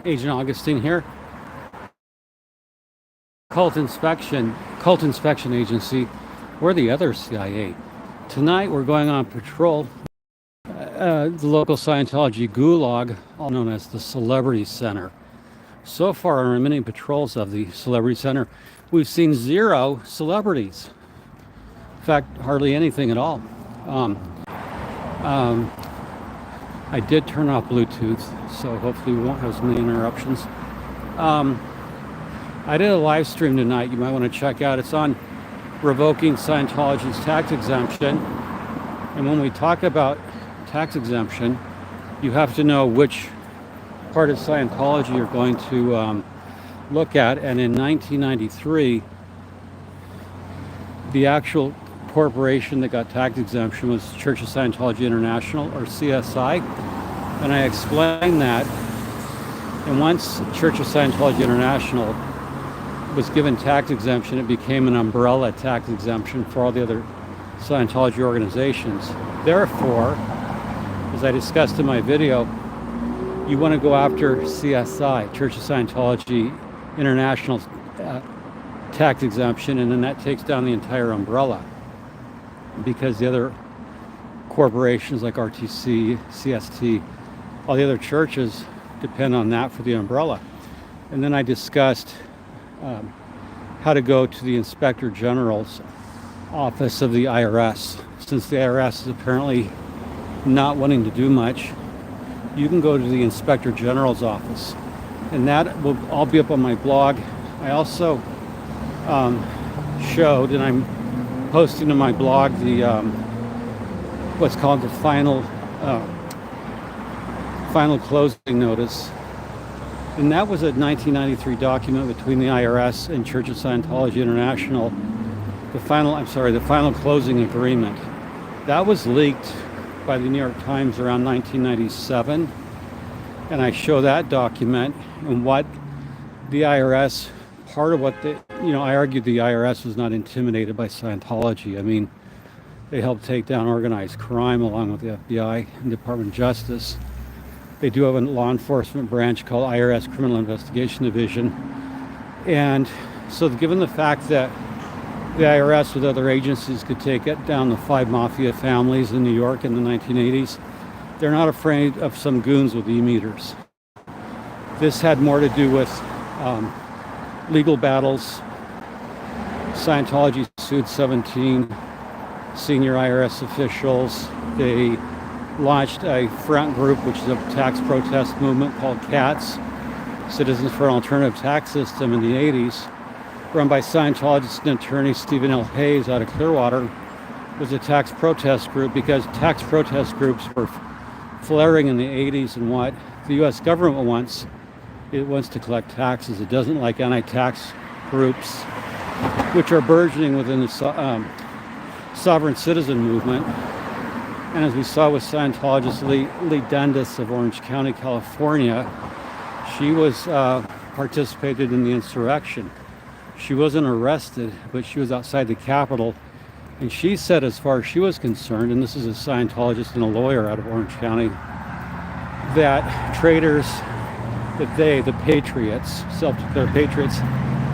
Agent Augustine here. Cult Inspection Agency. We're the other CIA. Tonight we're going on patrol. The local Scientology Gulag, all known as the Celebrity Center. So far on our many patrols of the Celebrity Center, we've seen 0 celebrities. In fact, hardly anything at all. I did turn off Bluetooth, so hopefully we won't have as many interruptions. I did a live stream tonight you might want to check out. It's on revoking Scientology's tax exemption. And when we talk about tax exemption, you have to know which part of Scientology you're going to look at. And in 1993, the actual corporation that got tax exemption was Church of Scientology International, or CSI. And I explained that. And once Church of Scientology International was given tax exemption, it became an umbrella tax exemption for all the other Scientology organizations. Therefore, as I discussed in my video, you want to go after CSI, Church of Scientology International tax exemption, and then that takes down the entire umbrella, because the other corporations like RTC, CST, all the other churches depend on that for the umbrella. And then I discussed how to go to the Inspector General's office of the IRS. Since the IRS is apparently not wanting to do much, you can go to the Inspector General's office, and that will all be up on my blog. I also showed, and I'm posting to my blog, the what's called the final closing notice. And that was a 1993 document between the IRS and Church of Scientology International. The final closing agreement. That was leaked by the New York Times around 1997. And I show that document and what the IRS, part of what I argued the IRS was not intimidated by Scientology. I mean, they helped take down organized crime along with the FBI and Department of Justice. They do have a law enforcement branch called IRS Criminal Investigation Division. And so given the fact that the IRS with other agencies could take it down the 5 mafia families in New York in the 1980s, they're not afraid of some goons with e-meters. This had more to do with legal battles. Scientology sued 17 senior IRS officials. They launched a front group, which is a tax protest movement called CATS, Citizens for an Alternative Tax System, in the 80s, run by Scientologist and attorney Stephen L. Hayes out of Clearwater. Was a tax protest group because tax protest groups were flaring in the 80s, and what the U.S. government wants, it wants to collect taxes. It doesn't like anti-tax groups, which are burgeoning within the sovereign citizen movement. And as we saw with Scientologist Lee Dundas of Orange County, California, she was participated in the insurrection. She wasn't arrested, but she was outside the Capitol. And she said, as far as she was concerned, and this is a Scientologist and a lawyer out of Orange County, that traitors, the patriots, self-declared patriots,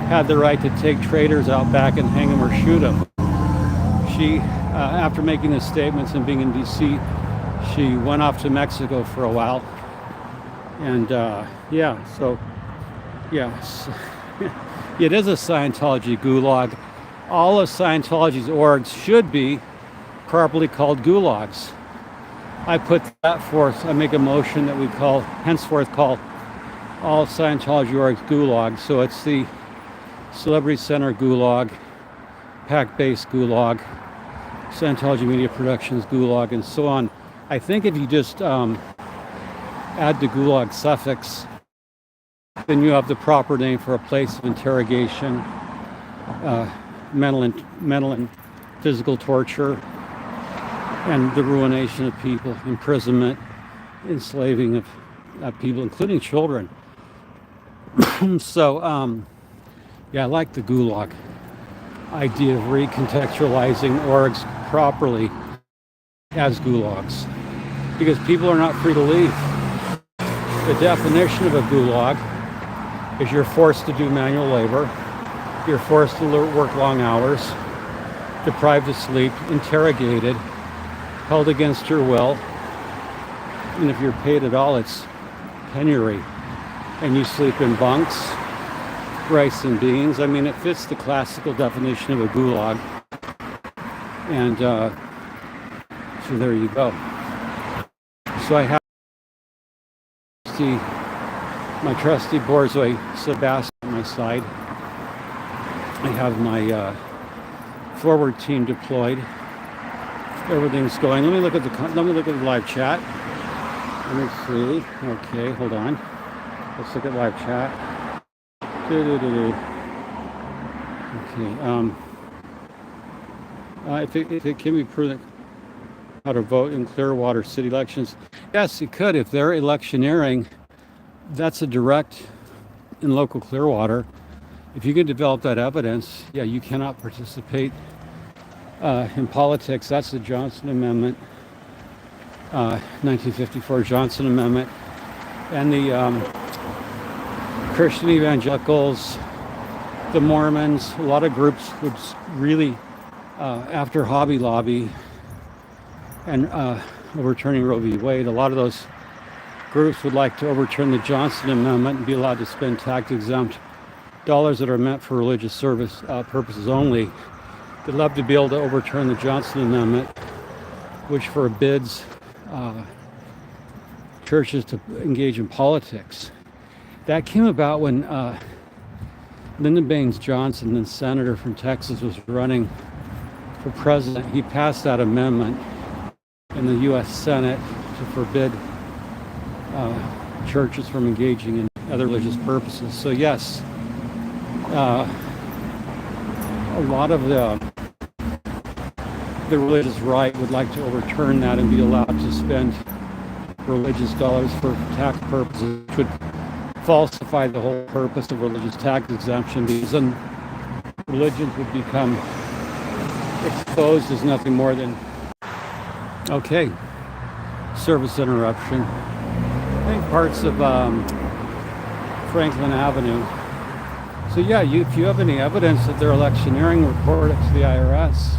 had the right to take traitors out back and hang them or shoot them. She, after making the statements and being in D.C., she went off to Mexico for a while. And it is a Scientology gulag. All of Scientology's orgs should be properly called gulags. I put that forth. I make a motion that we henceforth call all Scientology orgs gulags. So it's the Celebrity Center gulag, PAC-based gulag, Scientology Media Productions gulag, and so on. I think if you just add the gulag suffix, then you have the proper name for a place of interrogation, mental and physical torture, and the ruination of people, imprisonment, enslaving of people, including children. So, I like the gulag idea of recontextualizing orgs properly as gulags, because people are not free to leave. The definition of a gulag is you're forced to do manual labor, you're forced to work long hours, deprived of sleep, interrogated, held against your will, and if you're paid at all, it's penury. And you sleep in bunks, rice and beans. I mean, it fits the classical definition of a gulag. And so there you go. So I have my trusty Borzoi Sebastian on my side. I have my forward team deployed. Everything's going. Let me look at the live chat. Let me see. Okay, hold on. Let's look at live chat. Okay. If it can be proven how to vote in Clearwater city elections, yes, it could. If they're electioneering, that's a direct in local Clearwater. If you can develop that evidence, yeah, you cannot participate in politics. That's the Johnson Amendment, 1954 Johnson Amendment, and the Christian evangelicals, the Mormons, a lot of groups would really, after Hobby Lobby and overturning Roe v. Wade, a lot of those groups would like to overturn the Johnson Amendment and be allowed to spend tax-exempt dollars that are meant for religious service purposes only. They'd love to be able to overturn the Johnson Amendment, which forbids churches to engage in politics. That came about when Lyndon Baines Johnson, the senator from Texas, was running for president. He passed that amendment in the U.S. Senate to forbid churches from engaging in other religious purposes. So yes, a lot of the religious right would like to overturn that and be allowed to spend religious dollars for tax purposes, which would falsify the whole purpose of religious tax exemption, because then religions would become exposed as nothing more than, okay, service interruption. I think parts of Franklin Avenue. So yeah, if you have any evidence that they're electioneering, report it to the IRS.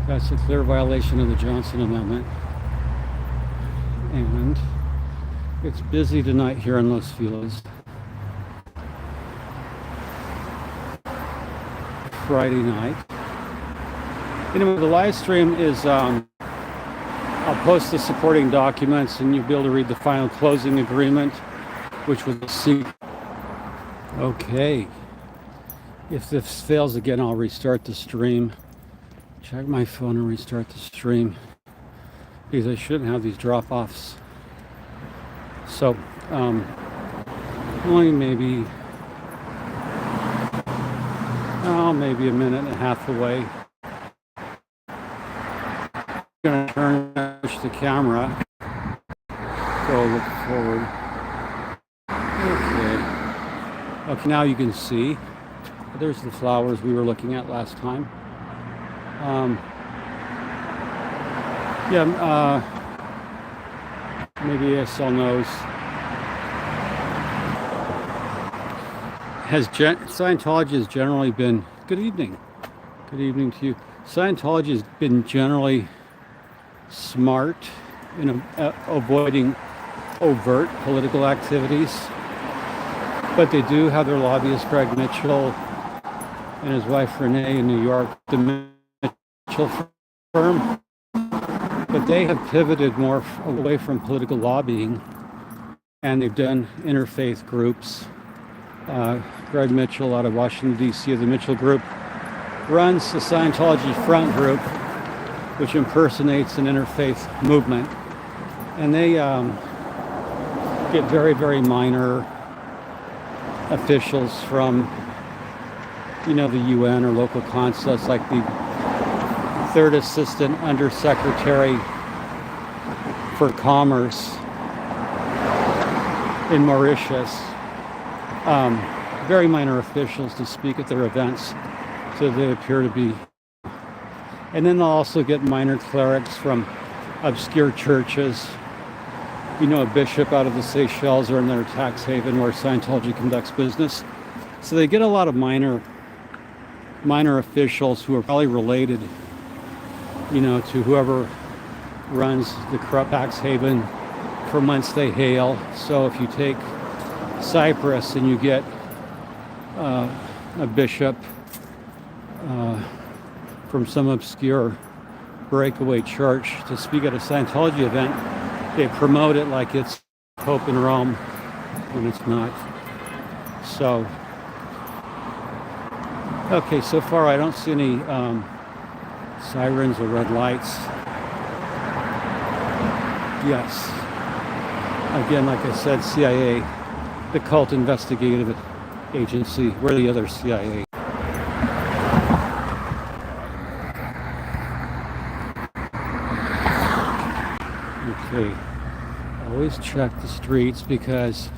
That's a clear violation of the Johnson Amendment. And it's busy tonight here in Los Feliz. Friday night. Anyway, the live stream is, I'll post the supporting documents and you'll be able to read the final closing agreement, which was see. Okay. If this fails again, I'll restart the stream. Check my phone and restart the stream, because I shouldn't have these drop-offs. So, only maybe a minute and a half away. I'm gonna push the camera. Go look forward. Okay, now you can see. There's the flowers we were looking at last time. Maybe ASL knows. Scientology has generally been, good evening to you. Scientology has been generally smart in avoiding overt political activities, but they do have their lobbyist Greg Mitchell and his wife Renee in New York, the Mitchell firm, but they have pivoted more away from political lobbying, and they've done interfaith groups. Greg Mitchell out of Washington, D.C. of the Mitchell Group runs the Scientology Front Group, which impersonates an interfaith movement, and they get very, very minor officials from, the UN or local consulates, like the third assistant undersecretary for commerce in Mauritius. Very minor officials to speak at their events, so they appear to be. And then they'll also get minor clerics from obscure churches a bishop out of the Seychelles or another tax haven where Scientology conducts business. So they get a lot of minor officials who are probably related, to whoever runs the corrupt tax haven from whence they hail. So if you take Cyprus and you get a bishop from some obscure breakaway church to speak at a Scientology event, they promote it like it's Pope in Rome when it's not. So, okay, so far I don't see any sirens or red lights. Yes. Again, like I said, CIA, the cult investigative agency. We're the other CIA. Okay. Always check the streets because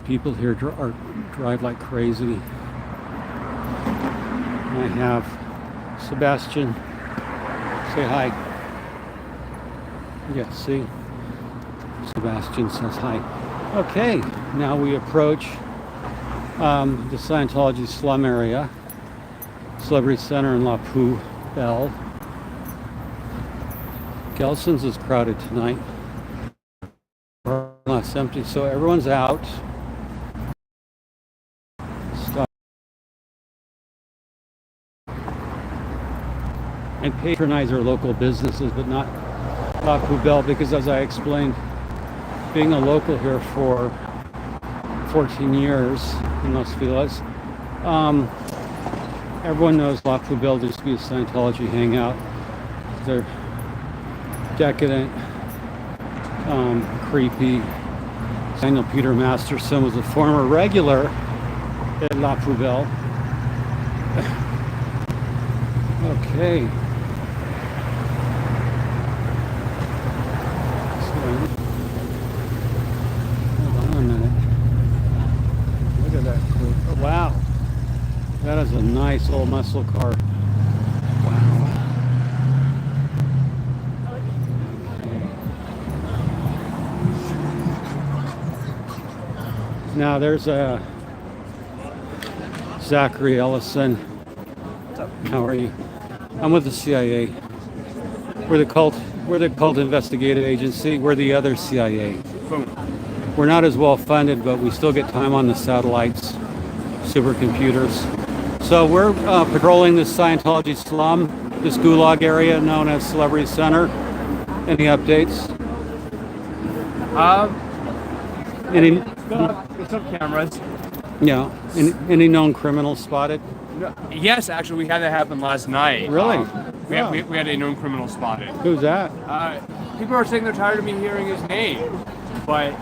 people here drive like crazy. I have Sebastian. Say hi. Yeah, see? Sebastian says hi. Okay, now we approach the Scientology slum area, Celebrity Center in La Poubelle. Gelson's is crowded tonight. It's empty, so everyone's out. Stop. And patronize our local businesses, but not La Poubelle, because as I explained, being a local here for 14 years in Los Feliz, everyone knows La Poubelle used to be a Scientology hangout. They're decadent, creepy. Daniel Peter Masterson was a former regular at La Poubelle. Okay. Hold on a minute. Look at that. Oh, wow. That is a nice old muscle car. Wow. Now there's a Zachary Ellison. How are you? I'm with the CIA. We're the cult investigative agency. We're the other CIA. We're not as well funded, but we still get time on the satellites, supercomputers. So we're patrolling this Scientology slum, this Gulag area known as Celebrity Center. Any updates? Any? Some cameras. Yeah. Any known criminals spotted? Yes, actually, we had that happen last night. Really? We had a known criminal spotted. Who's that? People are saying they're tired of me hearing his name, but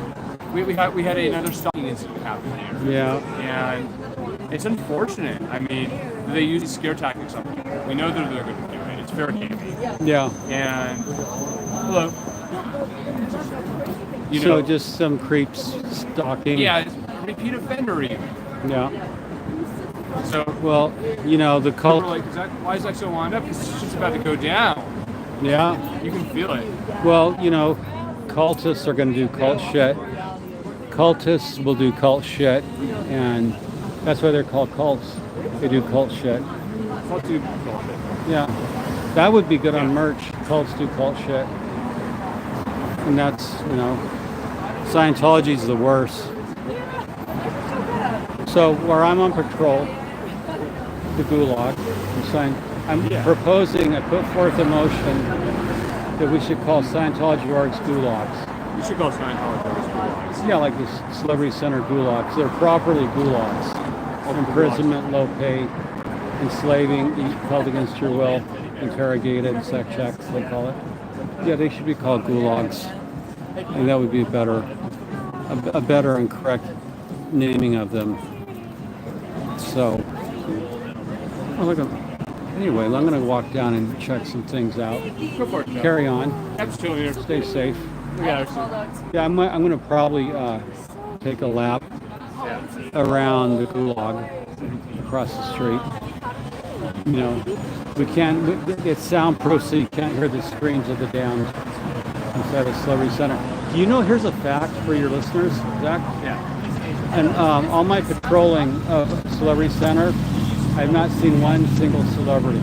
we had another stalking incident happen here. Yeah. And it's unfortunate. I mean, they use scare tactics on people. We know that they're going to do it. It's fair game. Yeah. And look. So just some creeps stalking. Yeah, it's repeat offender even. Yeah. So well, the cult. Like, why is that so wound up? Because it's just about to go down. Yeah. You can feel it. Well, cultists are going to do cult shit. Cultists will do cult shit, and that's why they're called cults. They do cult shit. Cults do cult shit. Yeah. That would be good on merch. Cults do cult shit. And that's, Scientology's the worst. So where I'm on patrol, the Gulag, I'm proposing, I put forth a motion that we should call Scientology orgs Gulags. You should call Scientology orgs Gulags. Yeah, like the Celebrity Center Gulags. They're properly Gulags. Imprisonment, low pay, enslaving, held against your will, interrogated, sex checks, they call it. Yeah, they should be called Gulags. And that would be a better and correct naming of them. So, anyway, I'm going to walk down and check some things out. Go for it, Joe. Carry on. That's chill here. Stay safe. Yeah, I'm going to probably take a lap around the Gulag across the street. It's soundproof, so you can't hear the screams of the dams inside the Celebrity Center. Do you know, here's a fact for your listeners, Zach? Yeah. And all my patrolling of Celebrity Center, I've not seen one single celebrity.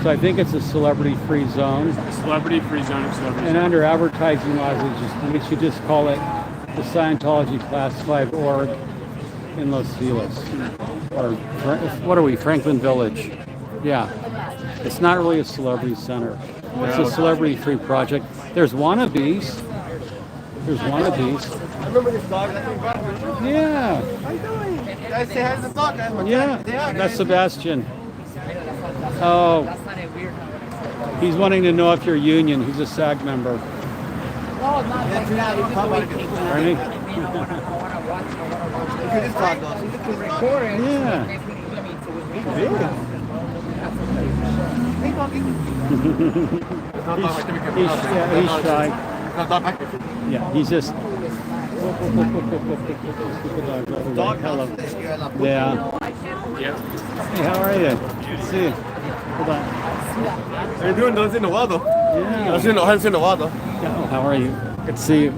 So I think it's a celebrity-free zone. Celebrity-free zone of celebrities. And under advertising laws, we should just call it the Scientology Classified Org in Los Feliz. Or what are we, Franklin Village? Yeah. It's not really a celebrity center. It's a celebrity-free project. There's wannabes. There's wannabes. I remember this dog. Yeah. How you doing? Guys, say hi to the dog. Yeah. That's Sebastian. Oh. He's wanting to know if you're union. He's a SAG member. Pardon me? Look at this dog, though. Yeah. Hey, doggy. He's shy. Yeah, he's just. Hello. Yeah. Yeah. Hey, how are you? Good to see you. Hold on. How you doing? Don't see in a while, though. Yeah. I haven't seen in a while, though. Oh, how are you? Good to see you.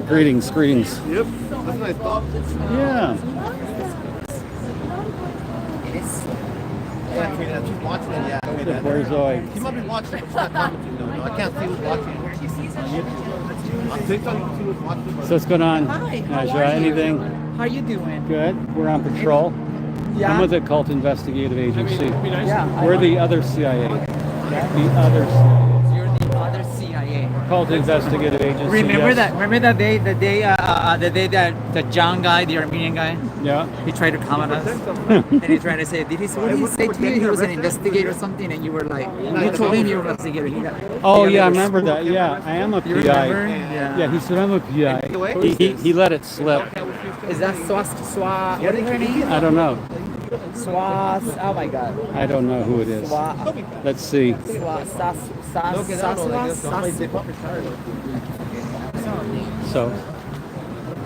Greetings, greetings. Yep. That's a nice dog. Yeah. She's watching it, yeah. Where's Zoe? She might be watching it, but she's not commenting, though. I can't see who's watching. On TikTok, you can see who's watching. So what's going on? Hi, how Najra, are you? anything? How you doing? Good. We're on patrol. Yeah. I'm with the Cult Investigative I mean, Agency. it'd be nice. Yeah. We're the other CIA. The other CIA. You're the other CIA. Cult Investigative Agency. Remember yes. that? Remember that day? The day that the John guy, the Armenian guy, Yeah. he tried to come at us, and he tried to say, "Did he? What did he say to you? He was an investigator or something?" And you were like, "You told him you were an investigator." Oh yeah, I remember that. Yeah, I am a You PI. remember? Yeah, he said I'm a PI. He let it slip. Is that What is her name? I don't know. Oh my God. I don't know who it is. Let's see. So,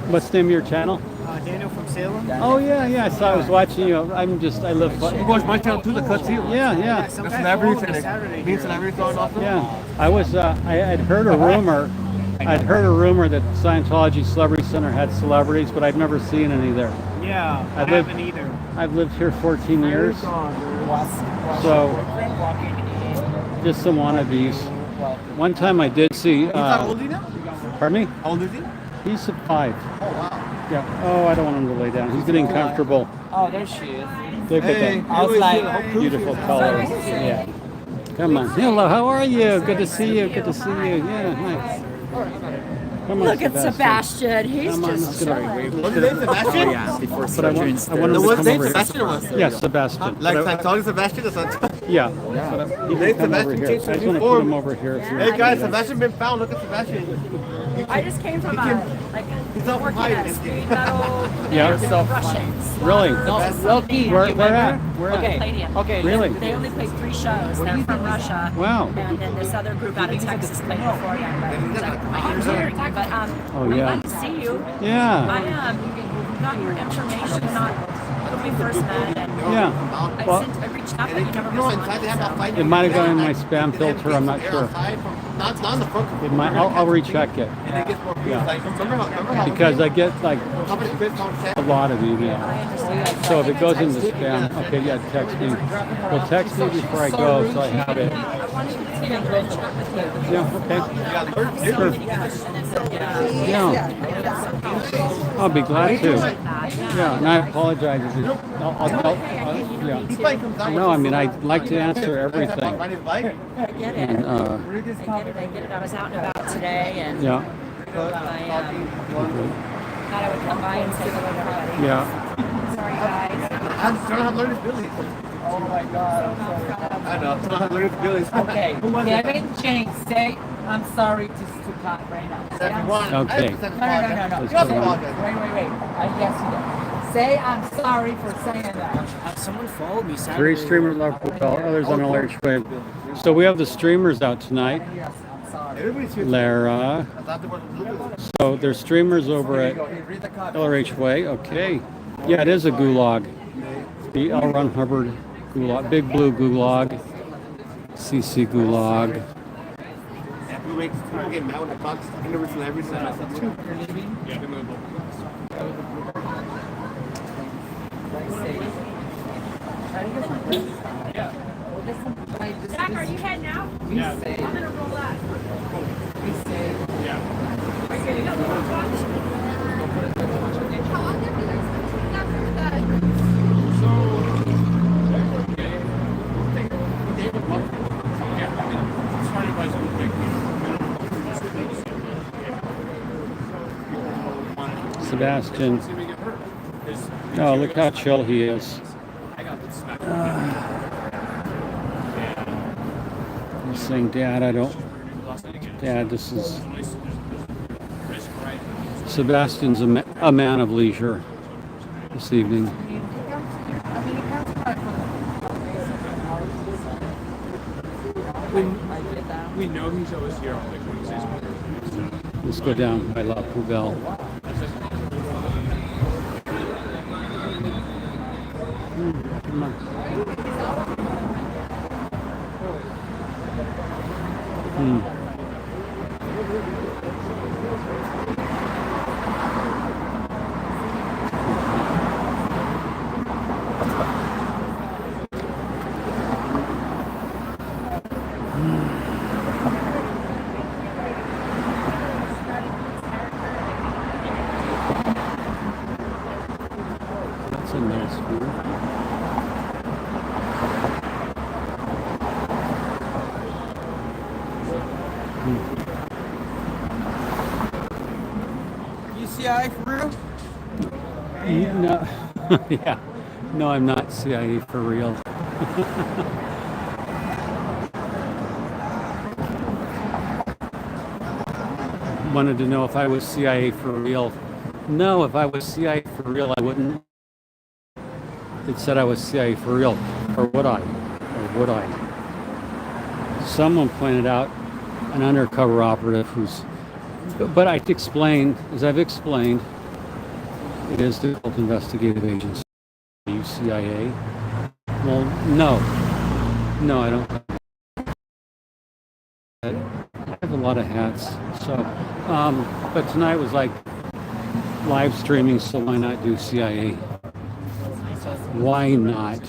what's the name of your channel? Daniel from Salem. Oh yeah. I saw. I was watching you. I live. You watch my channel too, the cuts here. Yeah. The celebrities and me and celebrities on also. Yeah. I was. I'd heard a rumor. That Scientology Celebrity Center had celebrities, but I've never seen any there. Yeah, I lived- haven't either. I've lived here 14 years, so just some wannabes. One time I did see. How old are you now? Pardon me? How old is he? He's 5. Oh, wow. Yeah. Oh, I don't want him to lay down. He's getting comfortable. Oh, there she is. Look at Hey, that I was like, beautiful color. Yeah. Come on. Hello. How are you? Good to see you. Good to see you. Yeah. Nice. Come on, Look at Sebastian. He's Come on, just let's get over chilling. What's his name, Sebastian? yeah, before But I surgery want and him stuff. to What's come his name, over here. Sebastian or what? Yeah, Sebastian. Like But I- Scientology Sebastian or something? Yeah. He Hey, can come over Sebastian here. I changed just his want to put form. him over here. If Hey you're guys, Sebastian been found. Look at Sebastian. I just came from He's up working high. at street metal Yeah. and Russians. Really? Loki, Where you at? remember? Where at? Okay. Palladium. Okay. Really? They only played 3 shows. They're from Russia. Wow. And then this other group out of Texas played before you. But Oh, yeah. I'd like to see you. Yeah. I got your information not when we first met. And Yeah. Well, I reached out, but you never You know, inside they have that responded. fight. it might have gone in my spam filter. I'm not sure. Not in the front. It might. I'll recheck it And it gets more views. Yeah. Like, remember how because I get like how many bits on set? a lot of email. So if it goes into spam, okay, yeah, text me. Well, text me before I go so I have it. I wanted to get together and chat with you. Yeah. Okay. Yeah, Sure. Yeah. I'll be glad to. Yeah, and I apologize. If it- yeah. No, I mean, I'd like to answer everything. Ride his bike. I get it. And, I get it. I was out and about today, and yeah, I thought I would come by and say hello to everybody. yeah. Sorry, guys. I'm trying to learn his Billy's. Oh my God. I know. I'm trying to learn his Billy's. Okay. Kevin James, say I'm sorry to cut right now. Say I'm Okay. No. Let's You go have to on. apologize. Wait. I guess you did. Say I'm sorry for saying that. Someone followed me. Three streamers love football, others on LRH Wave. So we have the streamers out tonight. Yes, I'm sorry. Everybody's here. Lara. I thought they were Lucas. So there's streamers over at Read the copy. LRH Way. Okay. Yeah, it is a gulag. The L. Ron Hubbard gulag. Big Blue gulag. CC gulag. makes people get mad when I talk to celebrities and myself too. You're leaving? Yeah. Zach, are you heading out? Yeah. I'm gonna roll up. Yeah. Sebastian. Oh, look how chill he is. He's saying, Dad, Dad, this is... Sebastian's a man of leisure this evening. We know he's always here on like Wednesdays. Let's go down by La Poubelle. Come on. That's a nice view. UCI for real? No, yeah, no, I'm not CIA for real. Wanted to know if I was CIA for real. No, if I was CIA for real, I wouldn't. It said I was CIA for real, or would I? Or would I? Someone pointed out an undercover operative who's. But I explained, as I've explained, it is the Cult Investigative Agency. Are you CIA? Well, no. No, I don't. I have a lot of hats. So, but tonight was like live streaming, so why not do CIA? Why not?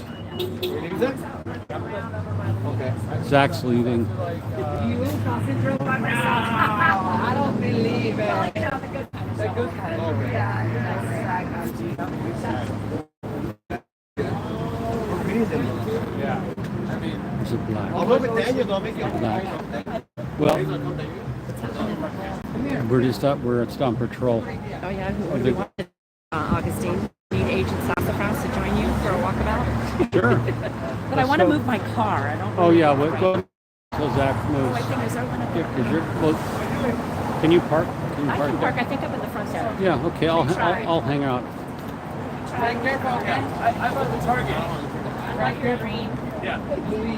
Zach's leaving. I don't believe it. Is it black? Black. Well, we're just on patrol. Oh yeah, who do you want? Augustine. Need Agent Sassafras to join you for a walkabout? Sure. But I want to move my car. I don't. Oh yeah, we'll go until Zach Oh, moves. I think there's one up Yeah, there. 'cause you're close. Can you park? Can you I can there? park. I think up in the front there. Yeah. Okay. I'll hang out. I'm at the Target. Right here, green. Yeah.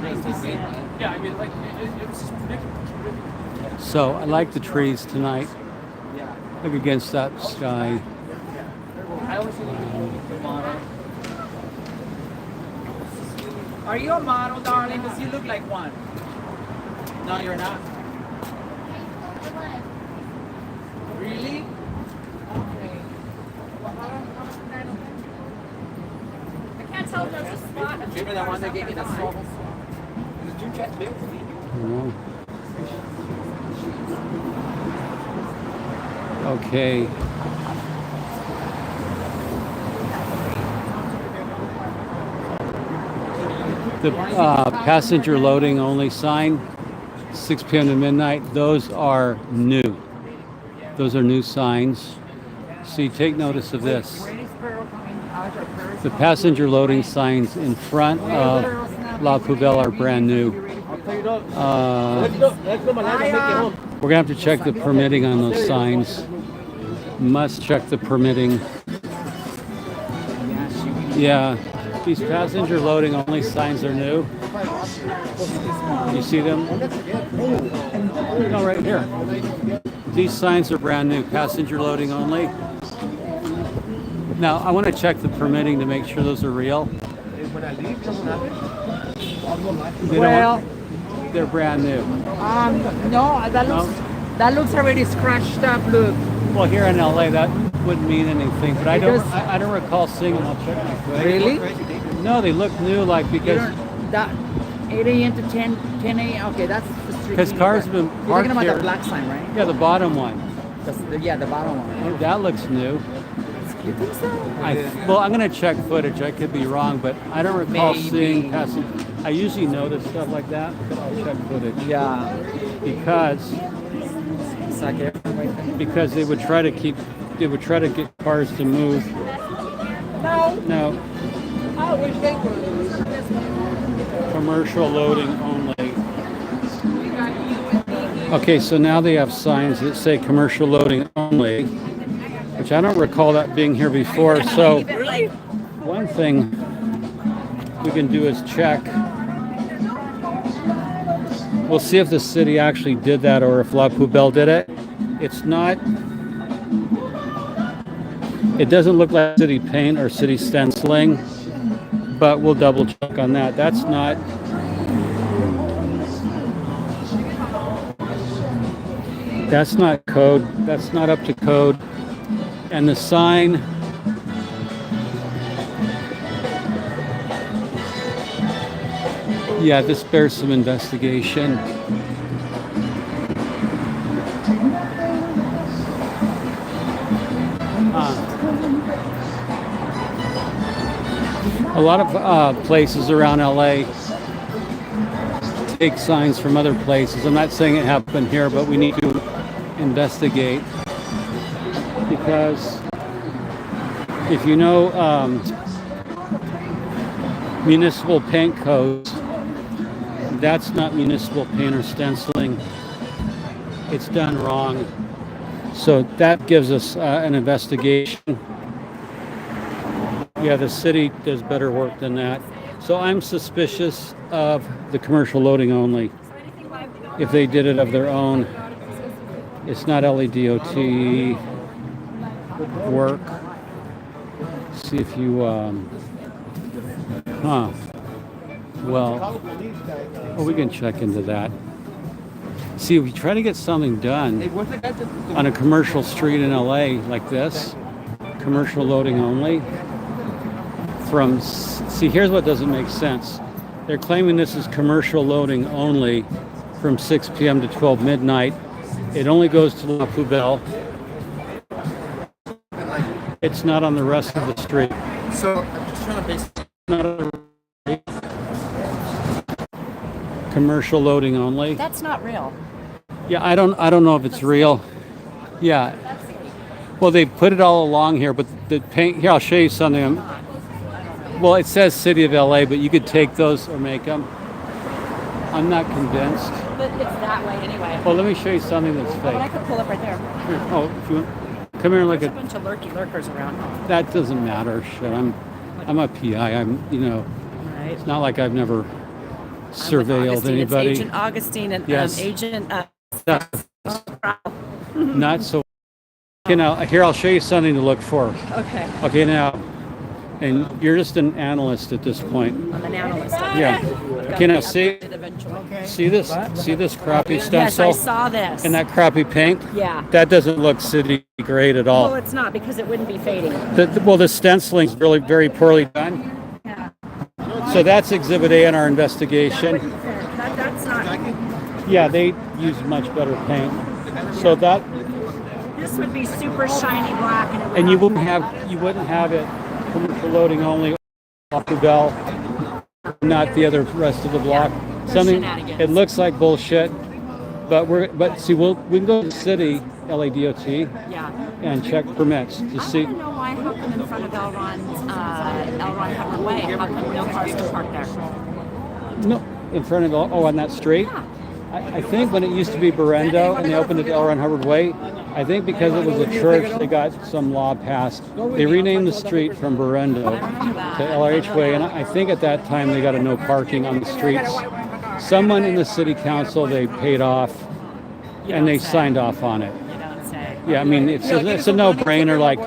Nice to see you. Yeah, I mean, like, it's just ridiculous. So I like the trees tonight. Look against that sky. Are you a model, darling? Because you look like one. No, you're not. Really? I can't tell if there's a spot. Remember that one that gave me the trouble? Oh. Okay. The passenger loading only sign, 6 p.m. to midnight, those are new. Those are new signs. So you take notice of this. The passenger loading signs in front of La Poubelle are brand new. We're going to have to check the permitting on those signs. Must check the permitting. Yeah, these passenger loading only signs are new. You see them? No, right here. These signs are brand new, passenger loading only. Now, I want to check the permitting to make they're brand new. No, that looks already scratched up. Look. Well, here in LA, that wouldn't mean anything, but I Because- don't recall seeing them. I'll check my foot. Really? No, they look new, like because That 8 a.m. to 10 a.m. Okay, that's the street. because cars have been You're talking parked about here. the black sign, right? Yeah, the bottom one. Yeah, the bottom one. Oh, that looks new. You think so? Well, I'm gonna check footage. I could be wrong, but I don't recall Maybe. seeing passing. I usually notice stuff like that, but I'll check footage Yeah. because It's like they would try to get cars to move. No. Commercial loading only. Okay, so now they have signs that say commercial loading only, which I don't recall that being here before. So one thing we can do is check. We'll see if the city actually did that or if La Poubelle did it. It's not. It doesn't look like city paint or city stenciling, but we'll double check on that. That's not. That's not code. That's not up to code. And the sign. Yeah, this bears some investigation. A lot of places around LA take signs from other places. I'm not saying it happened here, but we need to investigate because if you know municipal paint codes, that's not municipal paint or stenciling. It's done wrong. So that gives us an investigation. Yeah, the city does better work than that. So I'm suspicious of the commercial loading only. If they did it of their own, it's not LADOT work. See if you, well, we can check into that. See, if we try to get something done on a commercial street in LA like this, commercial loading only, see, here's what doesn't make sense. They're claiming this is commercial loading only from 6 p.m. to 12 midnight. It only goes to La Poubelle. It's not on the rest of the street. So I'm just trying to base. Not on the commercial loading only. That's not real. Yeah, I don't know if it's real. Yeah. Well, they put it all along here, but the paint here. I'll show you something. Well, it says City of LA, but you could take those or make them. I'm not convinced. But it's that way anyway. Well, let me show you something that's But I fake. could pull up right there. Here. Oh, if you want, come here and look There's a at. bunch of lurkers around. That doesn't matter. Shit, I'm a PI. Right. It's not like I've never surveilled Augustine. anybody. It's Agent Augustine and Yes. Agent. Not so. Here I'll show you something to look for. Okay. Okay, now, and you're just an analyst at this point. I'm an analyst. Yeah. Okay, now see this? See this crappy Yes, stencil I saw this. and that crappy paint? Yeah. That doesn't look city grade at Well, all. it's not because it wouldn't be fading. The stenciling's really very poorly done. Yeah. So that's Exhibit A in our investigation. That's not. Yeah, they use much better paint. So that, This would be super shiny black, and it would and you wouldn't have it commercial loading only off the bell, not the other rest of the block. Something shenanigans. it looks like bullshit, but see we can go to the city LADOT Yeah. and check permits to I see. want to know why. How come in front of L. Ron Hubbard Way? How come no cars can park there? No, in front of on that street. Yeah. I think when it used to be Berendo and they opened it to L. Ron Hubbard Way, I think because it was a church, they got some law passed. They renamed the street from Berendo to LRH Way, and I think at that time they got a no parking on the streets. Someone in the city council they paid off, and they signed off on it. You don't say. Yeah, I mean it's a no-brainer. Like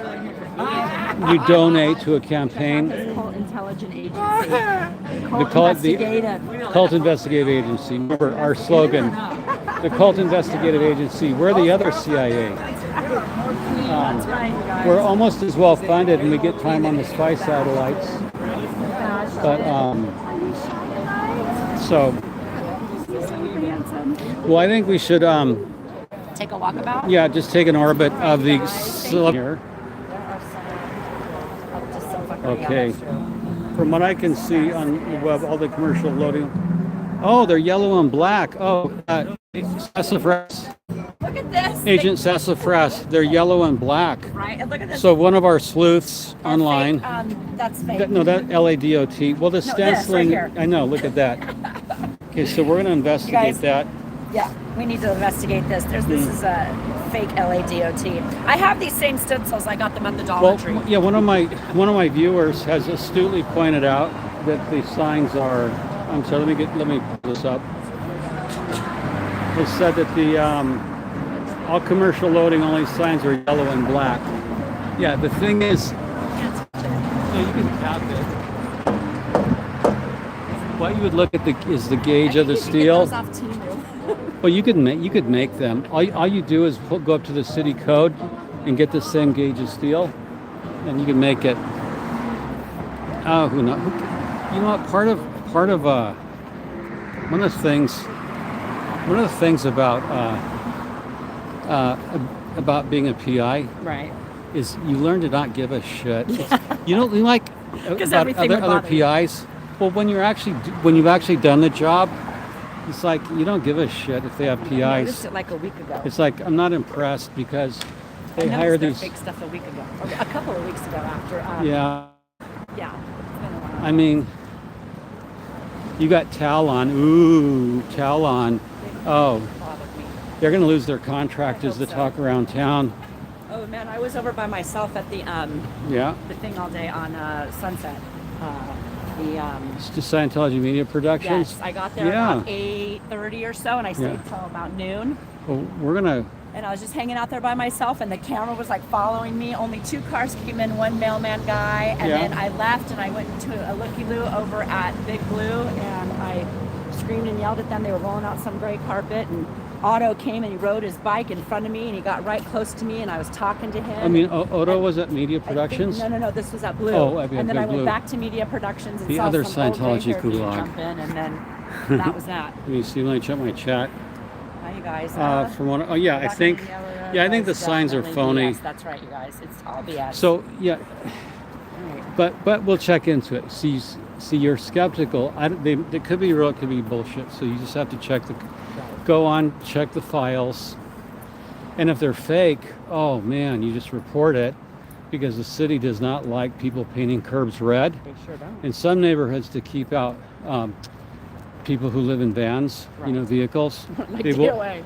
you donate to a campaign. It's called Intelligent Agency. They call it the Cult Investigative Agency. Remember our slogan, the Cult Investigative Agency. We're the other CIA. That's right, you guys. We're almost as well funded, and we get time on the spy satellites. But so, well, I think we should Take a walkabout? yeah, just take an orbit of the here. Okay. From what I can see on the web, all the commercial loading. Oh, they're yellow and black. Oh, sassafras. Look at this. Agent Sassafras. They're yellow and black. Right, and look at this. So one of our sleuths Or online. fake, that's fake. No, that LADOT. Well, the this right stenciling. here. I know. Look at that. Okay, so we're gonna investigate guys, that. Yeah, we need to investigate this. This is a fake LADOT. I have these same stencils. I got them at the Dollar Well, Tree. yeah. One of my viewers has astutely pointed out that the signs are. I'm sorry. Let me pull this up. It said that the all commercial loading only signs are yellow and black. Yeah. The thing is, no, you can tap it. What you would look at is the gauge of the steel. Well, you could make them. All you do is go up to the city code and get the same gauge of steel, and you can make it. Oh, who knows? You know what? Part of one of the things about being a PI Right. is you learn to not give a shit. You don't like 'Cause about everything would other bother you. PIs. Well, when you've actually done the job, it's like you don't give a shit if they have I PIs. noticed it like a week ago. It's like I'm not impressed because I they noticed hire their these. fake stuff a week ago, or a couple of weeks ago after. Yeah, Yeah. It's been a while. I mean, you got Talon. Ooh, Talon. Oh, Bothered me. they're gonna lose their contract as the so. talk around town. Oh man, I was over by myself at the Yeah, thing all day on Sunset. it's just Scientology Media Productions. Yes, I got there Yeah. about 8:30 or so, and I stayed Yeah. till about noon. Well, we're gonna. And I was just hanging out there by myself, and the camera was like following me. Only 2 cars came in, 1 mailman guy, and Yeah. then I left and I went to a looky-loo over at Big Blue, and I screamed and yelled at them. They were rolling out some gray carpet, and Otto came and he rode his bike in front of me, and he got right close to me, and I was talking to him. I mean, Odo was at Media Productions. No, this was at Blue. Oh, I mean, and then I Blue. went back to Media Productions and The saw other some old Scientology gray-haired dude Gulag. jump in, and then that was that. Let me see. Let me check my chat. Hi, you guys. From what? Oh yeah, I Back think. in the yellow road, Yeah, I think the guys, signs are definitely phony. BS. That's right, you guys. It's all BS. So yeah, Right. but we'll check into it. See, you're skeptical. They could be real, it could be bullshit. So you just have to check go on, check the files, and if they're fake, oh man, you just report it, because the city does not like people painting curbs red. They sure don't. In some neighborhoods, to keep out people who live in vans, vehicles, Like, they get will away.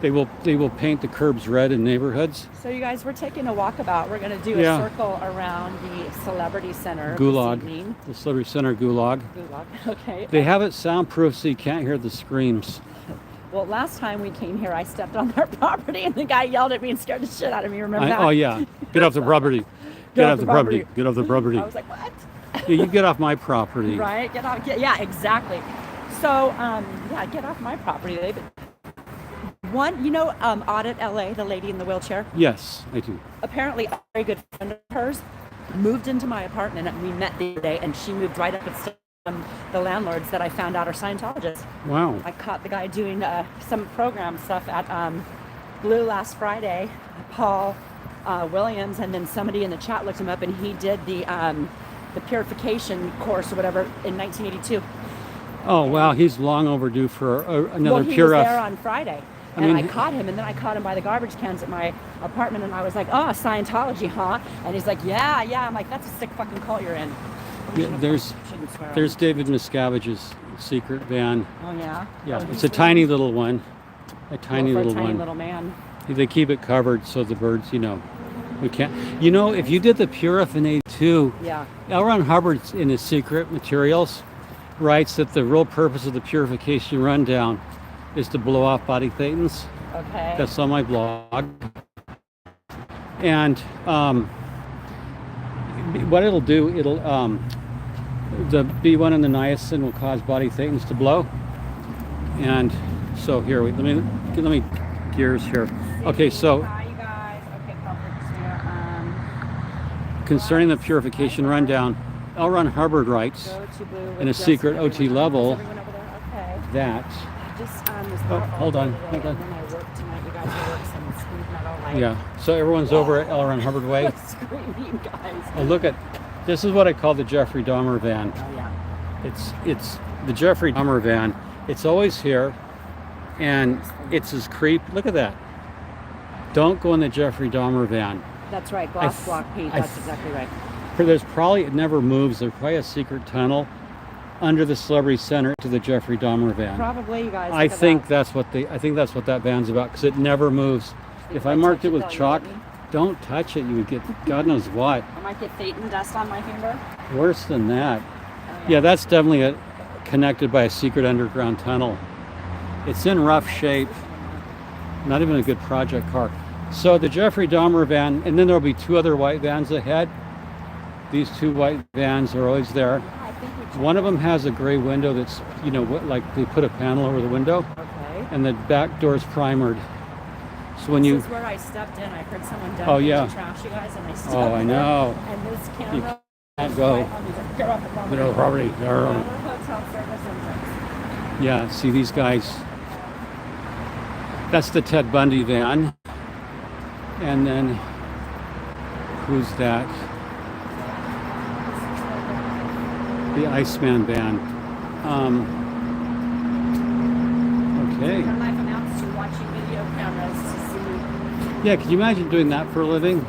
they will paint the curbs red in neighborhoods. So you guys, we're taking a walkabout. We're going to do a Yeah. circle around the Celebrity Center Gulag, this evening. the Celebrity Center Gulag. Gulag. Okay. They have it soundproof so you can't hear the screams. Well, last time we came here, I stepped on their property, and the guy yelled at me and scared the shit out of me. Remember that? Oh yeah, get off the property. Get off the property. Get off the property. I was like, what? Yeah, you get off my property. Right? Get off. Yeah, exactly. So, yeah, get off my property. Audit LA, the lady in the wheelchair. Yes, I do. Apparently, a very good friend of hers moved into my apartment, and we met the other day, and she moved right up with the landlords that I found out are Scientologists. Wow. I caught the guy doing some program stuff at Blue last Friday, Paul Williams, and then somebody in the chat looked him up, and he did the purification course or whatever in 1982. Oh wow, he's long overdue for another Well, he pure was F. there on Friday, I and mean, I caught him, and then I caught him by the garbage cans at my apartment, and I was like, "Oh, Scientology, huh?" And he's like, "Yeah." I'm like, "That's a sick fucking cult you're in." Yeah, there's Shouldn't swear on there's it. David Miscavige's secret van. Oh yeah. Yeah, Oh, it's he's a tiny little one. A well, tiny for little a tiny one. little man. They keep it covered so the birds, we can't. If you did the Purifin 82, Yeah. L. Ron Hubbard in his Secret Materials writes that the real purpose of the purification rundown is to blow off body thetans. Okay. That's on my blog. And what it'll do, it'll the B1 and the niacin will cause body thetans to blow. And so here, let me gears here. Okay, so Hi, you guys. Okay, perfect. Yeah, concerning the purification rundown, L. Ron Hubbard writes go to Blue with in a just secret OT everyone. level Is everyone over there? Okay. that I just was Oh, out hold all on, day hold today, on. and then I work tonight. You guys will work some smooth metal, like yeah. So everyone's over at L. Ron Hubbard Way. screaming, guys. Oh, look at this is what I call the Jeffrey Dahmer van. Oh yeah. It's the Jeffrey Dahmer van. It's always here, and it's his creep. Look at that. Don't go in the Jeffrey Dahmer van. That's right. Gloss block Pete. I That's exactly right. There's probably, it never moves. There's probably a secret tunnel under the Celebrity Center to the Jeffrey Dahmer van. Probably, you guys. I look at think that. that's what that van's about, because it never moves. If I marked it with chalk, don't touch it. You would get God knows what. I might get Thetan dust on my finger. Worse than that. Oh, Yeah, that's definitely connected by a secret underground tunnel. It's in rough shape. Not even a good project car. So the Jeffrey Dahmer van, and then there'll be two other white vans ahead. These two white vans are always there. I think we checked. One of them has a gray window that's, like they put a panel over the window, Okay. and the back door's primered. So when This is where I stepped in. I heard someone dump Oh, yeah. trash, you guys, and I stepped Oh, I in. know. And this camera. Can't go. Right on me, like, get off the property. No property. Hotel service entrance. Yeah, see these guys. That's the Ted Bundy van. And then, who's that? The Iceman van. Okay. My life amounts to watching video cameras to see. Yeah, can you imagine doing that for a living?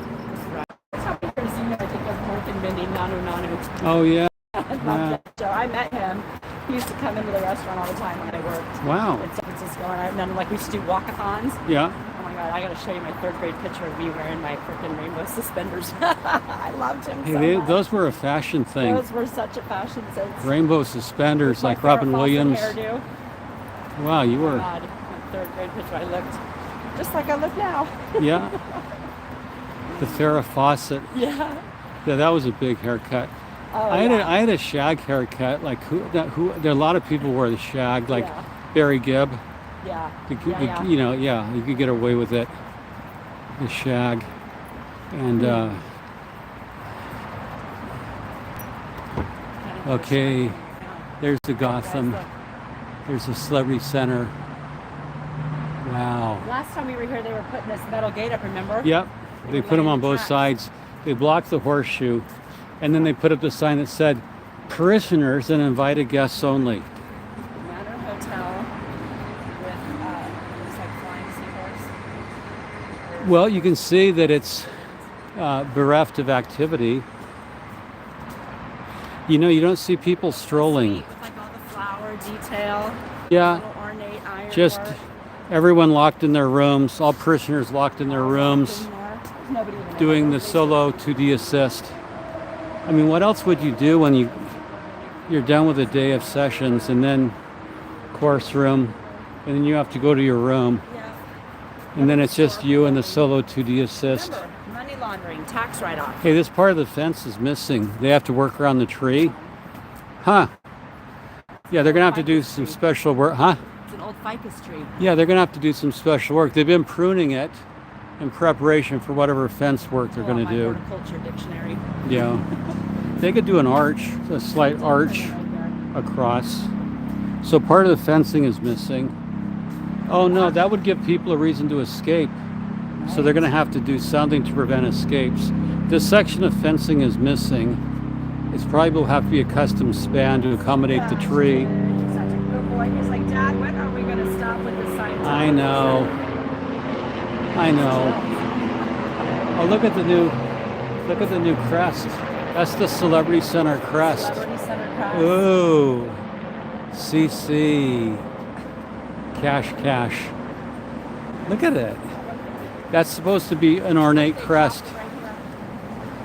That's how we first seen him, I think, was Mork and Mindy, Nanu Nanu. Oh, yeah. I love that show. I met him. He used to come into the restaurant all the time when I worked Wow. in San Francisco, and then like we used to do walkathons. Yeah. Oh my God, I gotta show you my third grade picture of me wearing my freaking rainbow suspenders. I loved him so much. Those were a fashion thing. Those were such a fashion sense. Rainbow suspenders My like Robin Farrah Fawcett Williams. hairdo. Wow, you Oh were. God, my third grade picture. I looked just like I look now. Yeah. The Farrah Fawcett. Yeah. Yeah, that was a big haircut. Oh, I yeah. had a shag haircut. Like who? There are a lot of people wear the shag, like Yeah. Barry Gibb. Yeah. You could get away with it. The shag, and okay, there's the Gotham. There's the Celebrity Center. Wow. Last time we were here, they were putting this metal gate up. Remember? Yep. They put them on both sides. They blocked the horseshoe, and then they put up the sign that said, "Parishioners and invited guests only." Manor Hotel with looks like flying seahorse. Well, you can see that it's bereft of activity. You don't see people strolling. With like all the flower detail. Yeah, Little ornate ironwork. just everyone locked in their rooms, all parishioners locked in their rooms, Nobody even doing the knows. solo 2D assist. I mean, what else would you do when you're done with a day of sessions and then course room, and then you have to go to your room, Yeah. and then it's just you and the solo 2D assist? Remember, money laundering, tax write-off. Hey, this part of the fence is missing. They have to work around the tree. Huh. Yeah, they're gonna have to do some special work. Huh? It's an old ficus tree. Yeah, they're gonna have to do some special work. They've been pruning it in preparation for whatever fence work they're gonna my do. horticulture dictionary. Yeah. They could do an arch, a slight arch Right there. across. So part of the fencing is missing. Oh no, that would give people a reason to escape. So they're gonna have to do something to prevent escapes. This section of fencing is missing. It's probably will have to be a custom span to accommodate the tree. Such a good boy. He's like, Dad, when are we gonna stop with the Scientology? I know. Oh, look at the new crest. That's the Celebrity Center crest. Celebrity Center crest. Ooh, CC, cash. Look at it. That's supposed to be an ornate crest. Right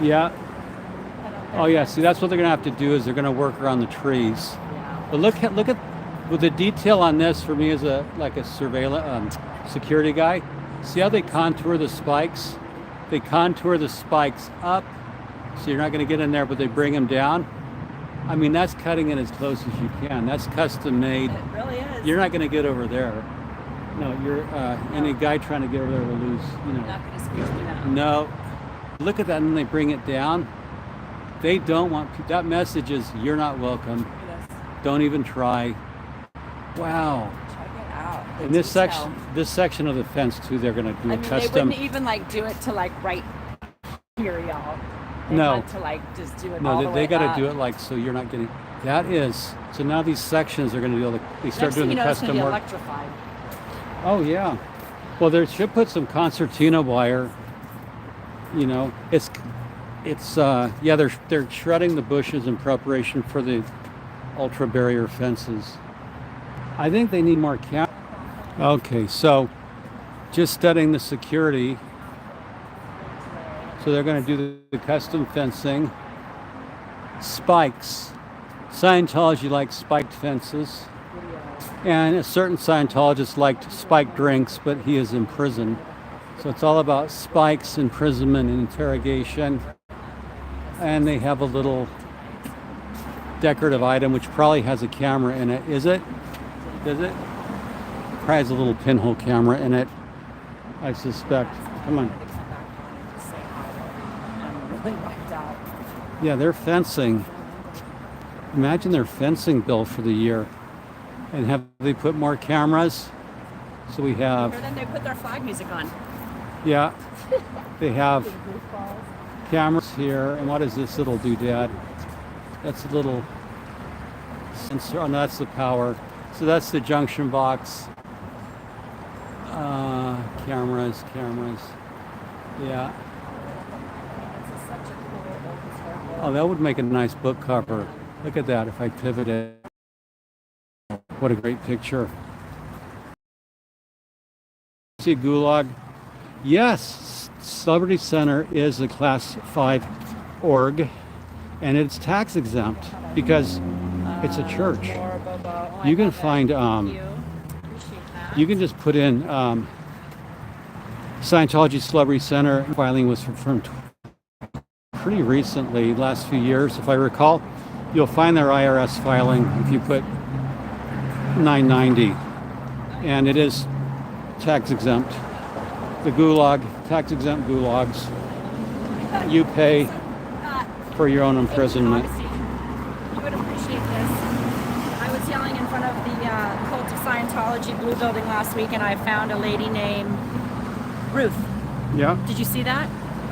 here. Yeah. Oh yeah. See, that's what they're gonna have to do is they're gonna work around the trees. Yeah. But look at with the detail on this for me as a surveillance security guy. See how they contour the spikes? They contour the spikes up So you're not going to get in there, but they bring them down. I mean, that's cutting it as close as you can. That's custom made. It really is. You're not going to get over there. No, you're any guy trying to get over there will lose. You know. not going to squeeze me now. No. Look at that, and then they bring it down. They don't want that message is you're not welcome. Yes. Don't even try. Wow. Check it out. The And this detail. section of the fence too, they're going to do I a mean, they custom. wouldn't even like do it to like right here, y'all. They No. want to like just do it all No, the they way got up. to do it like so you're not getting. That is so now these sections are going to be able to. They start Next doing thing the you know, it's custom gonna be work. electrified. Oh yeah. Well, they should put some concertina wire. You know, it's yeah. They're shredding the bushes in preparation for the ultra barrier fences. I think they need more cap. Okay, so just studying the security. So they're going to do the custom fencing. Spikes. Scientology likes spiked fences. And a certain Scientologist liked spiked drinks, but he is in prison. So it's all about spikes, imprisonment, and interrogation. And they have a little decorative item which probably has a camera in it. Is it? Does it? Probably has a little pinhole camera in it, I suspect. Come on. I'm really wiped out. Yeah, they're fencing. Imagine their fencing bill for the year. And have they put more cameras? So we have, Or then they put their flag music on. yeah, they have cameras here. And what is this little doodad? That's a little sensor. Oh, no, that's the power. So that's the junction box. Cameras. Yeah. Oh, that would make a nice book cover. Look at that if I pivot it. What a great picture. See Gulag? Yes, Celebrity Center is a Class 5 org, and it's tax exempt because it's a church. You can find, you can just put in Scientology Celebrity Center. Filing was from pretty recently, last few years, if I recall. You'll find their IRS filing if you put 990, and it is tax exempt. The Gulag, tax exempt gulags, you pay for your own imprisonment. Augustine, you would appreciate this. I was yelling in front of the Cult of Scientology Blue Building last week, and I found a lady named Ruth. Yeah, Did you see that?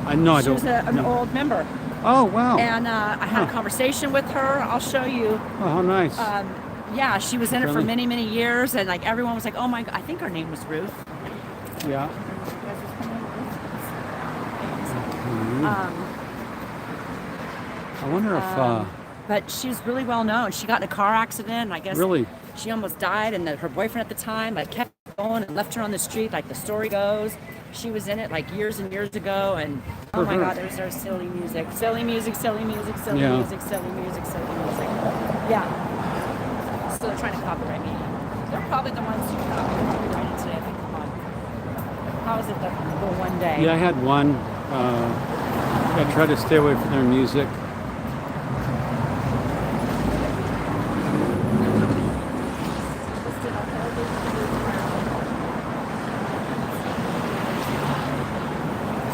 I know. I She don't. was an no. old member, Oh wow! and I had a conversation with her. I'll show you. Oh, how nice. Yeah, she was in it for Really? many, many years, and like everyone was like, "Oh my God!" I think her name was Ruth. Yeah. I wonder if But she's really well known. She got in a car accident. I guess really. she almost died, and her boyfriend at the time like kept going and left her on the street. Like the story goes, she was in it like years and years ago, and oh my God, there's our silly music, silly music, silly music, silly Yeah. music, silly music, silly music. Yeah. So they're trying to copyright me. They're probably the ones who copyrighted today. I think, come on. How is it the one day? Yeah, I had one. I tried to stay away from their music.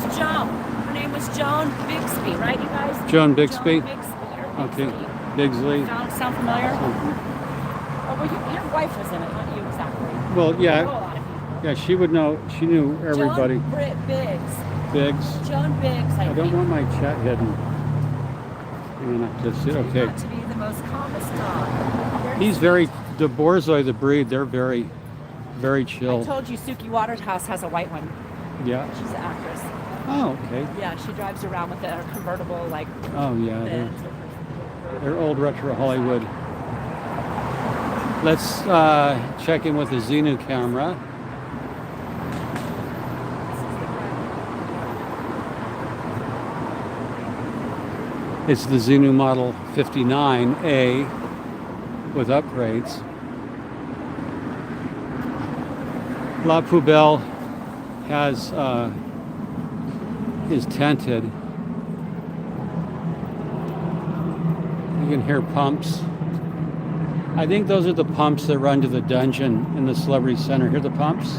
It's Joan. Her name was Joan Bixby, right, you guys? Joan Bixby? Joan Bixby. Or Okay. Bixby. Bigsley. Sound familiar? Oh, well, your wife was in it, not you exactly. Well, I know a yeah, lot of people. yeah. She would know. She knew everybody. Joan Biggs. Biggs. Joan Biggs, I I don't think. want my chat hidden. And I just okay. Not to be the most calmest dog. He's very. The Borzoi, the breed, they're very, very I chill. told you Suki Waterhouse has a white one. Yeah. She's an actress. Oh, okay. Yeah, she drives around with a convertible, like, Oh, yeah. Benz. They're old retro Hollywood. Let's check in with the Xenu camera. It's the Xenu Model 59A with upgrades. La Poubelle has is tented. can hear pumps. I think those are the pumps that run to the dungeon in the Celebrity Center. Hear the pumps?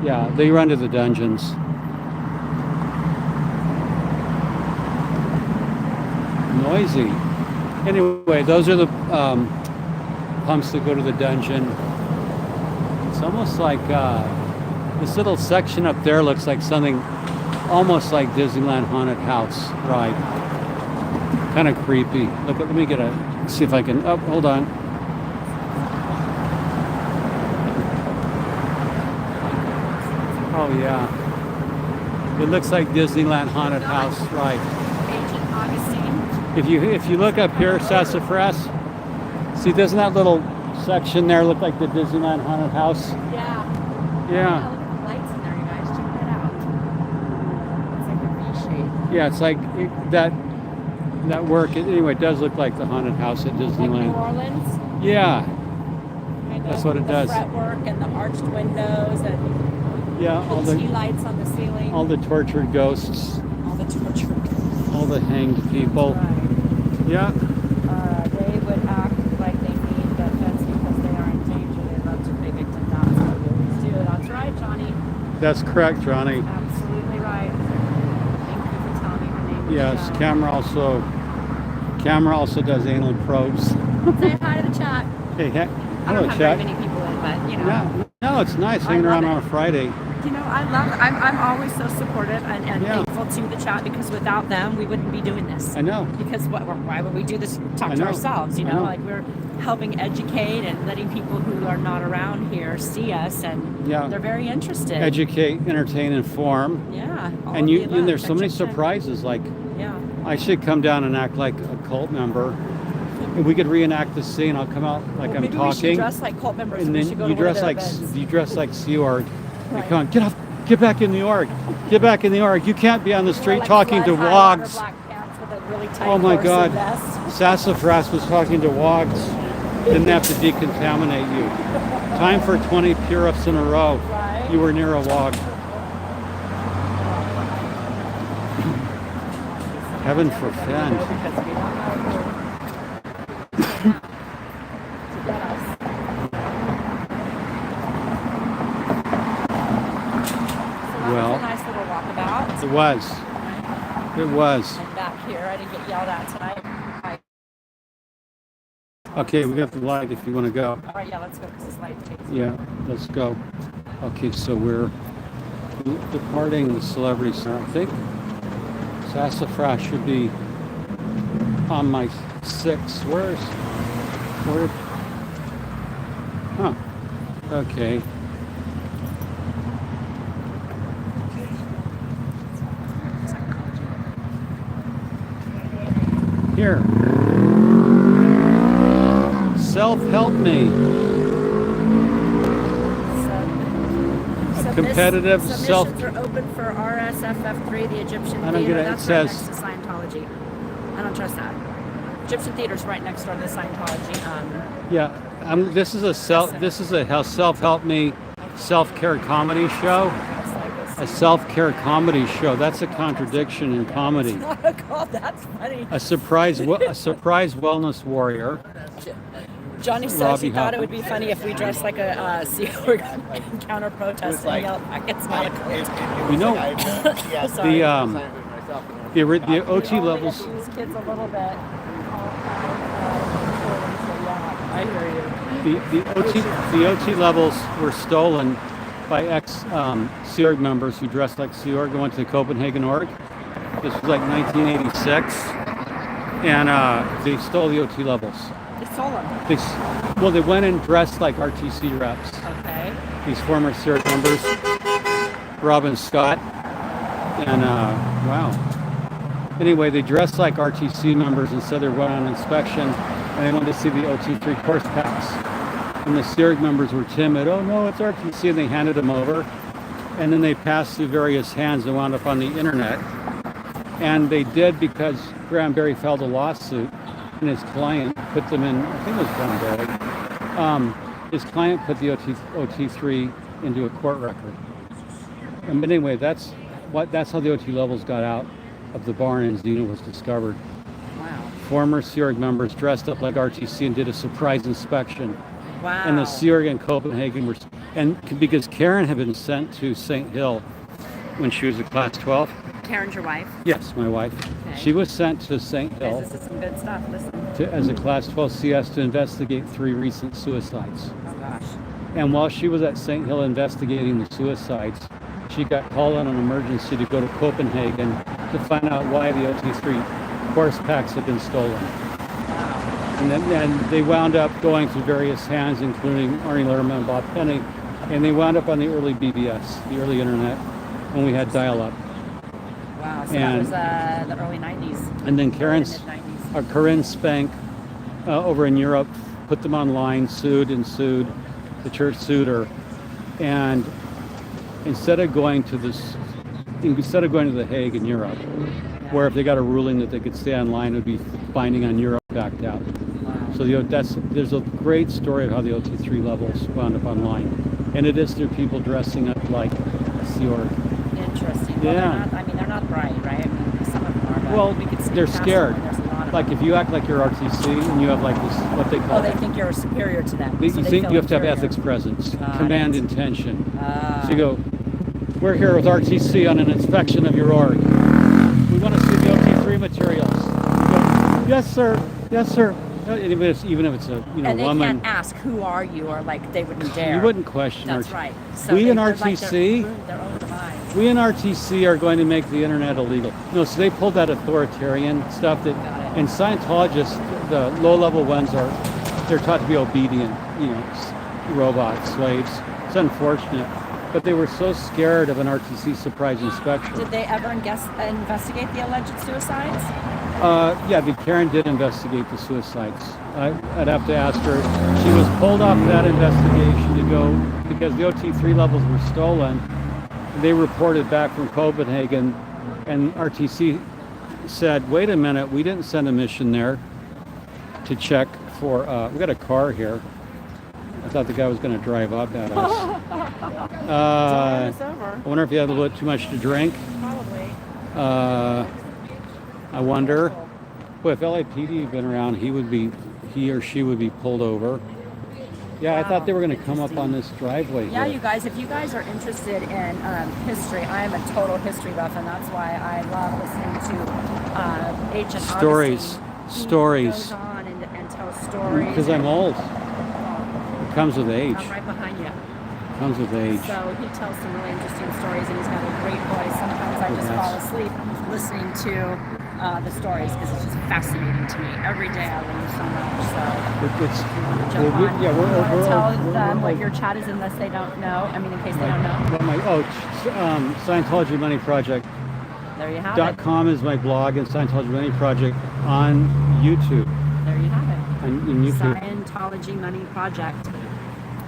Yeah, they run to the dungeons. Noisy. Anyway, those are the pumps that go to the dungeon. It's almost like this little section up there looks like something almost like Disneyland Haunted House ride. Kind of creepy. Look, let me see if I can. Oh, hold on. Oh yeah. It looks like Disneyland Haunted House ride. Ancient Augustine. If you look up here, Sassafras, see, doesn't that little section there look like the Disneyland Haunted House? Yeah. Yeah. Look at the lights in there, you guys. Check that out. It's like a V shape. Yeah, it's like that work. Anyway, it does look like the haunted house at Like New Disneyland. Orleans. Yeah. Kind That's of what it the does. fretwork and the arched windows and Yeah, all the tea the lights on the ceiling. all the tortured ghosts, All the torture. all the hanged people. Right. Yeah. They would act like they need the fence because they are in danger. They love to play victim. That's what they always do. That's right, Johnny. That's correct, Johnny. Absolutely right. Thank you for telling me her name. Yes, camera also does anal probes. Say hi to the chat. Hey, I hello, don't have chat. very many people in, but you know. Yeah. No, it's nice I hanging love around it. on a Friday. You know, I'm always so supportive and Yeah. thankful to the chat because without them, we wouldn't be doing this. I know. Because why would we do this? Talk I to know. ourselves, you I know? know. Like we're helping educate and letting people who are not around here see us, and Yeah. they're very interested. Educate, entertain, inform. Yeah. all And of you the and above. there's so many Check, check. surprises. Like Yeah. I should come down and act like a cult member. And we could reenact the scene. I'll come out like Well, I'm maybe we should talking. dress like cult members. And we then should go you to one of dress their like events. Seaward. Right. Come on, get back in the org. Get back in the org. You can't be on the street Like talking to blood highlighter wogs. black pants with a really tight Oh my corset God. vest. Sassafras was talking to wogs. Didn't have to decontaminate you. Time for 20 pure-ups in a row. Right. You were near a wog. Heaven forfend. Because we don't know who to get us. So that Well, was a nice little walkabout. It was. It was. And back here, I didn't get yelled at tonight. Okay, we got the light if you want to go. All right, yeah, let's go because this light takes. Yeah, let's go. Okay, so we're departing the Celebrity Center. I think Sassafras should be on my 6. Where? Huh. Okay. Here. Self-help me. Competitive self. Submissions are open for RSFF3, the Egyptian I don't theater. get it. It That's says- right next to Scientology. I don't trust that. Egyptian theater's right next door to the Scientology. Yeah, this is a self-help me, self-care comedy show. It's like A self-care comedy show. That's a contradiction in comedy. not a call. That's funny. A surprise wellness warrior. Johnny says Robbie he thought it Huff. would be funny if we dressed like a Sea Org counter protest and yelled, it's not a cult. You know, Sorry. the OT levels. These kids a little bit. I hear you. The OT levels were stolen by Sea Org members who dressed like Sea Org and went to the Copenhagen org. This was like 1986, and they stole the OT levels. They stole them. They went and dressed like RTC reps. Okay. These former Sea Org members, Rob and Scott, and wow. Anyway, they dressed like RTC members and said they went on inspection, and they wanted to see the OT3 course pass. And the Sea Org members were timid. Oh no, it's RTC, and they handed them over. And then they passed through various hands and wound up on the internet. And they did because Graham Berry filed a lawsuit, and his client put them in. I think it was Graham Berry. His client put the OT3 into a court record. And but anyway, that's how the OT levels got out of the barn, and Xena was discovered. Wow. former Sea Org members dressed up like RTC and did a surprise inspection. Wow. And the Sea Org in Copenhagen were, and because Karen had been sent to St. Hill when she was a class 12. Karen's your wife? Yes, my wife. Okay. She was sent to St. Hill Guys, this is some good stuff. Listen. as a class 12 CS to investigate 3 recent suicides. Oh, gosh. And while she was at St. Hill investigating the suicides, she got called on an emergency to go to Copenhagen to find out why the OT3 course packs had been stolen. And they wound up going through various hands, including Arnie Lerman and Bob Penny, and they wound up on the early BBS, the early internet, when we had dial-up. Wow. So And- that was the early 90s. And then Mid-90s. Corinne Spank over in Europe put them online, sued. The church sued her, and instead of going to the Hague in Europe, where if they got a ruling that they could stay online, it would be binding on Europe, backed out. So there's a great story of how the OT3 levels wound up online, and it is through people dressing up like Sea Org. Interesting. Well, Yeah. they're not bright, right? I mean, some of them are, but Well, we could sneak they're past scared. them, and there's a lot of Like them. if you act like you're RTC and you have like this, what they call Oh, they think you're superior to them. You so they think feel you have to have inferior. ethics presence, Got command it. intention. Ah. So you go, we're here with RTC on an inspection of your org. We want to see the OT3 materials. You go, yes, sir. Yes, sir. Even if it's a And they woman, can't ask, who are you? Or like, they wouldn't dare. you wouldn't question That's RTC. right. So We in they're like RTC, their own demise. we in RTC are going to make the internet illegal. No, so they pulled that authoritarian stuff that, Got it. and Scientologists, the low-level ones they're taught to be obedient, robots, slaves. It's unfortunate, but they were so scared of an RTC surprise inspection. Did they ever investigate the alleged suicides? Yeah, Karen did investigate the suicides. I'd have to ask her. She was pulled off that investigation to go because the OT3 levels were stolen. They reported back from Copenhagen, and RTC said, "Wait a minute, we didn't send a mission there to check for." We got a car here. I thought the guy was going to drive up at us. It's over. I wonder if he had a little bit too much to drink. Probably. I wonder. Boy, if LAPD had been around, he or she would be pulled over. Yeah, I thought they were going to come up on this driveway Yeah, here. you guys, if you guys are interested in history, I am a total history buff, and that's why I love listening to Agent Stories. Augustine. Stories. He goes on and tells stories. Because I'm old. Oh, It comes with age. I'm right behind you. Comes with age. So he tells some really interesting stories, and he's got a great voice. Sometimes I just Yes. fall asleep listening to the stories because it's just fascinating to me. Every day I learn so much. So It's, jump on. yeah, You want to tell we're them what your chat is unless they don't know. I mean, in case they don't know. Scientology Money Project. There you have it. .com is my blog, and Scientology Money Project on YouTube. There you have it. On YouTube. Scientology Money Project.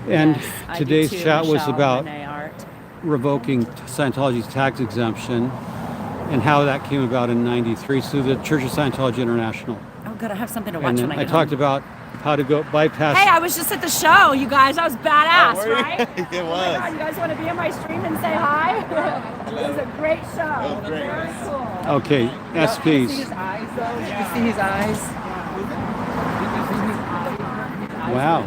And Yes, I do today's too, chat was Michelle, about Renee Art. revoking Scientology's tax exemption and how that came about in '93 through the Church of Scientology International. Oh, good. I have something to watch And then when I I get talked home. about how to go bypass. Hey, I was just at the show, you guys. That was badass, were you? right? It Oh my was. God, you guys want to be on my stream and say hi? It was a great show. great. Very cool. Okay, You see his SPs. eyes, though? You see his eyes? Wow.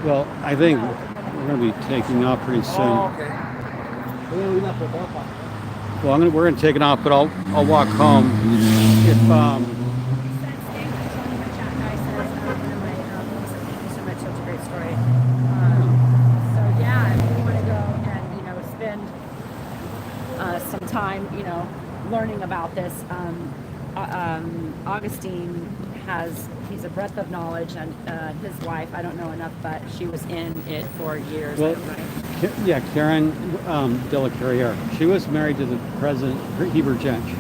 Well, I think we're going to be taking off pretty soon. Well, we're going to take it off, but I'll walk home. If some time, learning about this. Augustine he's a breadth of knowledge, and his wife, I don't know enough, but she was in it for years. Well, right? yeah, Karen de la Carriere. She was married to the president, Heber Jensch.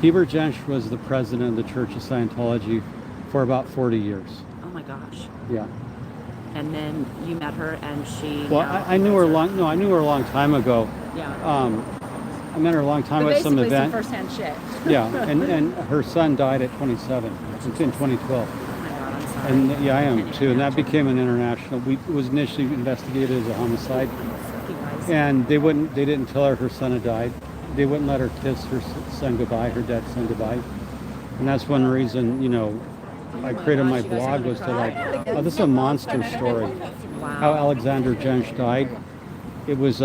Heber Jensch was the president of the Church of Scientology for about 40 years. Oh my gosh. Yeah. And then you met her, and she. Well, now I knew her knows long. No, I knew her a long time ago. Yeah. I met her a long time But at some basically event. firsthand shit. Yeah, and her son died at 27. It's in 2012. Oh my God, I'm sorry. And yeah, I am too. And that became an international. It was initially investigated as a homicide, You guys. and they didn't tell her son had died. they wouldn't let her kiss her son goodbye, her dad's son goodbye. And that's one reason, I created my blog was to oh, this is a monster story. How Alexander Jensch died. It was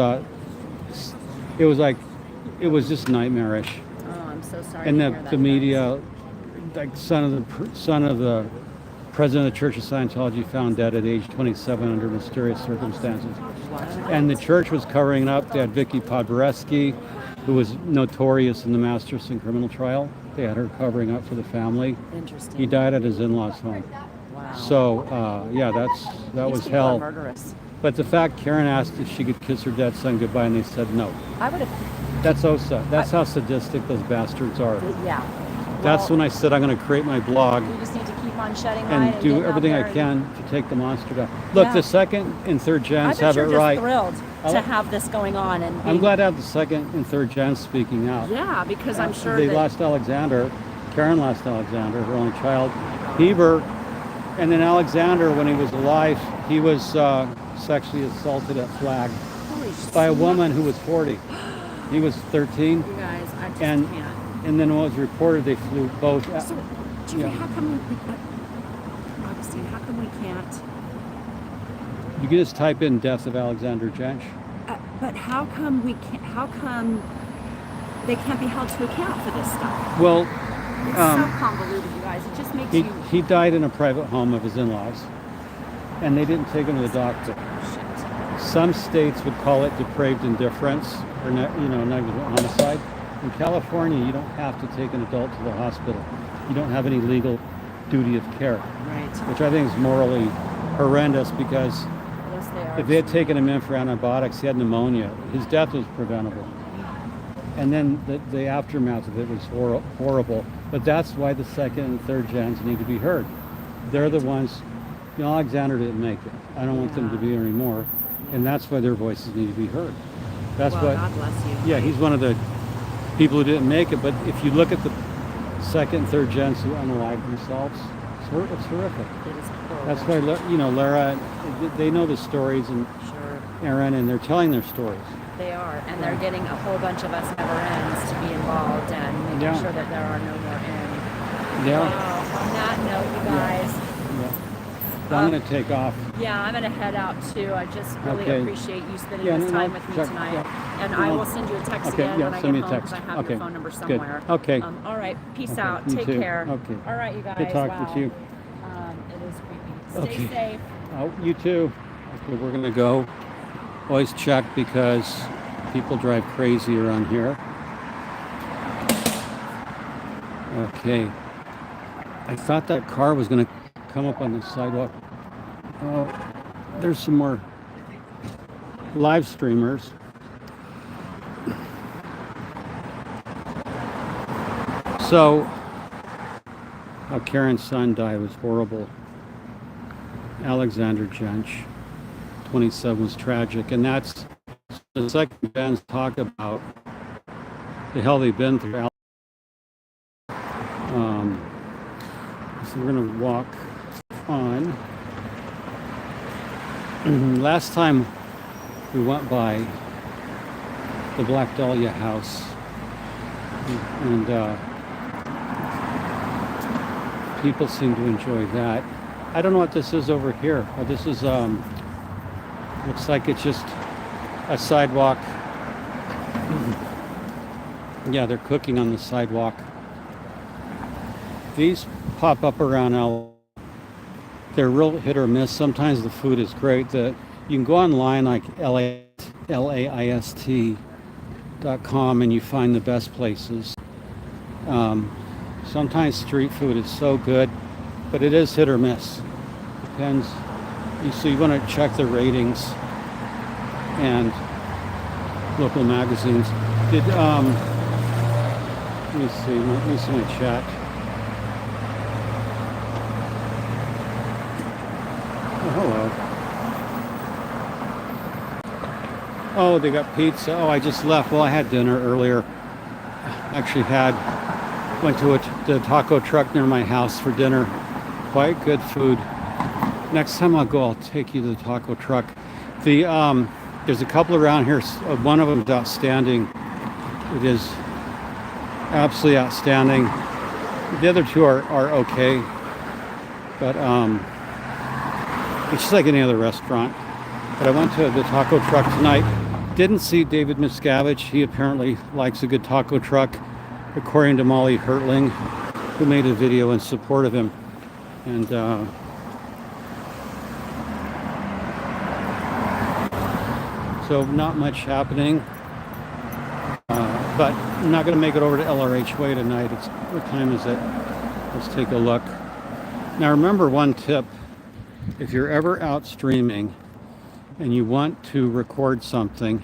just nightmarish. Oh, I'm so sorry. And to hear that, the guys. media, like son of the president of the Church of Scientology, found dead at age 27 under mysterious circumstances. And the church was covering it up. They had Vicky Podboresky, who was notorious in the Masterson criminal trial. They had her covering up for the family. Interesting. He died at his in-laws' home. Wow. So yeah, that These was people hell. are murderous. But the fact Karen asked if she could kiss her dad's son goodbye, and they said no. I would have. That's OSA. That's how sadistic those bastards are. Yeah. That's Well, when I said I'm going to create my blog we just need to keep on shedding light and do getting out everything I there can to take the monster down. Look, Yeah. the second and third I gens bet have you're it just right. thrilled I to like- have this going on, and I'm being- glad to have the second and third gens speaking out. Yeah, because I'm sure They that lost Alexander. Karen lost Alexander, her only child. Heber, and then Alexander, when he was alive, he was sexually assaulted at Flag holy by a smokes, woman who was 40. He was 13, You guys, I just and can't. and then when it was reported, they flew both. So, Jimmy, yeah. how come Augustine? How come we can't? You can just type in "death of Alexander Jensch." But how come we can't? How come they can't be held to account for this stuff? Well, It's so convoluted, you guys. It just makes you. he died in a private home of his in-laws, and they didn't take him to the doctor. Shit. Some states would call it depraved indifference or negligent homicide. In California, you don't have to take an adult to the hospital. You don't have any legal duty of care, Right. which I think is morally horrendous because Yes, they are. if they had taken him in for antibiotics, he had pneumonia. His death was preventable. And then the aftermath of it was horrible. But that's why the second and third gens need to be heard. They're the ones, Alexander didn't make it. I don't want them to be anymore. And that's why their voices need to be heard. That's Well, what, God bless you. yeah, he's one of the people who didn't make it. But if you look at the second and third gens who unalived themselves, it's horrific. It is horrible. That's why, Lara, they know the stories, and Sure. Aaron, and they're telling their stories. They are, and they're getting a whole bunch of us never ends to be involved and making Yeah. sure that there are no more ends. Yeah. Wow. On that note, you guys, Yeah. Well, I'm going to take off. yeah, I'm gonna head out too. I just really Okay. appreciate you spending Yeah, this no, time with me check, tonight, yeah. and I will send you a text Okay, again yeah, when I send me get a home text. because I have Okay, your phone number good. somewhere. Okay. All right. Peace Okay, out. you Take too. care. Okay. All right, you guys. Good talking wow. to you. It is creepy. Stay Okay. safe. Oh, you too. Okay, we're going to go. Always check because people drive crazy around here. Okay. I thought that car was going to come up on the sidewalk. Oh, there's some more live streamers. So, how Karen's son died was horrible. Alexander Jensch, 27, was tragic, and that's the second band's talk about the hell they've been through. So we're gonna walk on. Last time we went by the Black Dahlia house, and people seem to enjoy that. I don't know what this is over here. Oh, this is looks like it's just a sidewalk. Yeah, they're cooking on the sidewalk. These pop up around they're real hit or miss. Sometimes the food is great. You can go online like laist.com and you find the best places. Sometimes street food is so good, but it is hit or miss. Depends. So you want to check the ratings and local magazines. Let me see my chat. Oh, hello. Oh, they got pizza. Oh, I just left. Well, I had dinner earlier. Actually went to the taco truck near my house for dinner. Quite good food. Next time I'll go, I'll take you to the taco truck. There's a couple around here. One of them is outstanding. It is absolutely outstanding. The other two are okay, but it's just like any other restaurant. But I went to the taco truck tonight. Didn't see David Miscavige. He apparently likes a good taco truck, according to Molly Hertling, who made a video in support of him. And so not much happening. But I'm not going to make it over to LRH Way tonight. What time is it? Let's take a look. Now remember one tip. If you're ever out streaming and you want to record something,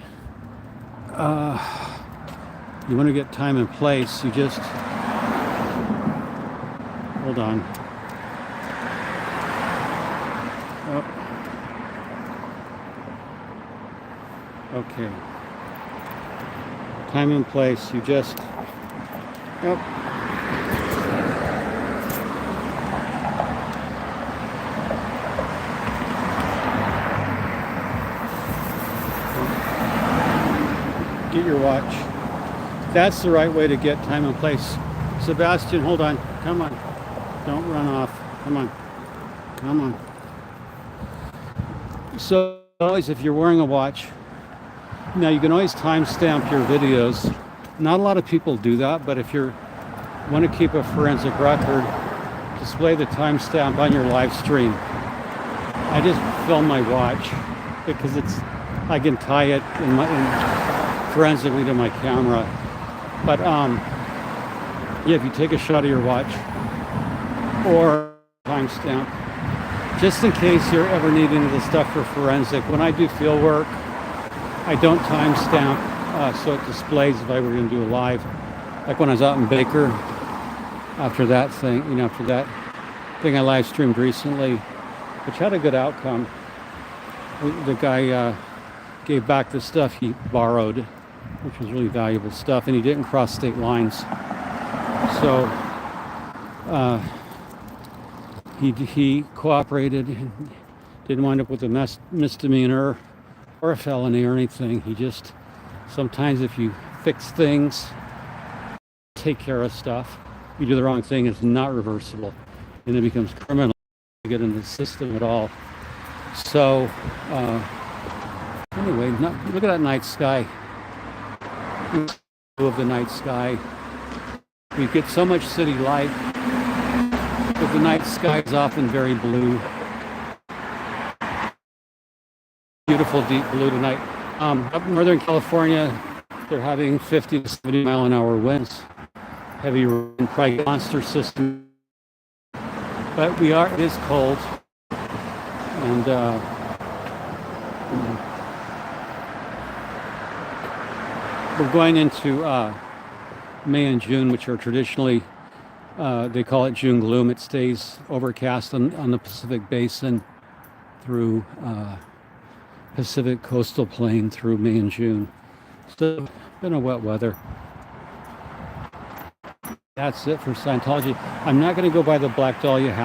you want to get time and place, you just... Hold on. Oh. Okay. Time and place, you just... Yep. Get your watch. That's the right way to get time and place. Sebastian, hold on. Come on. Don't run off. Come on. Come on. So, always, if you're wearing a watch, now you can always timestamp your videos. Not a lot of people do that, but if you want to keep a forensic record, display the timestamp on your live stream. I just film my watch because I can tie it forensically to my camera. But yeah, if you take a shot of your watch or timestamp, just in case you're ever needing the stuff for forensic. When I do field work, I don't timestamp, so it displays if I were going to do a live. Like when I was out in Baker, after that thing, after that thing I live streamed recently, which had a good outcome. The guy gave back the stuff he borrowed, which was really valuable stuff, and he didn't cross state lines. So he cooperated and didn't wind up with a misdemeanor or a felony or anything. He just, sometimes if you fix things, take care of stuff, you do the wrong thing, it's not reversible, and it becomes criminal to get in the system at all. So anyway, look at that night sky. Of the night sky. We get so much city light, but the night sky is often very blue. Beautiful deep blue tonight. Up in Northern California, they're having 50 to 70 mile an hour winds. Heavy rain, probably monster system. But it is cold. And we're going into May and June, which are traditionally, they call it June gloom. It stays overcast on the Pacific Basin through Pacific coastal plain through May and June. So, been a wet weather. That's it for Scientology. I'm not going to go by the Black Dahlia house.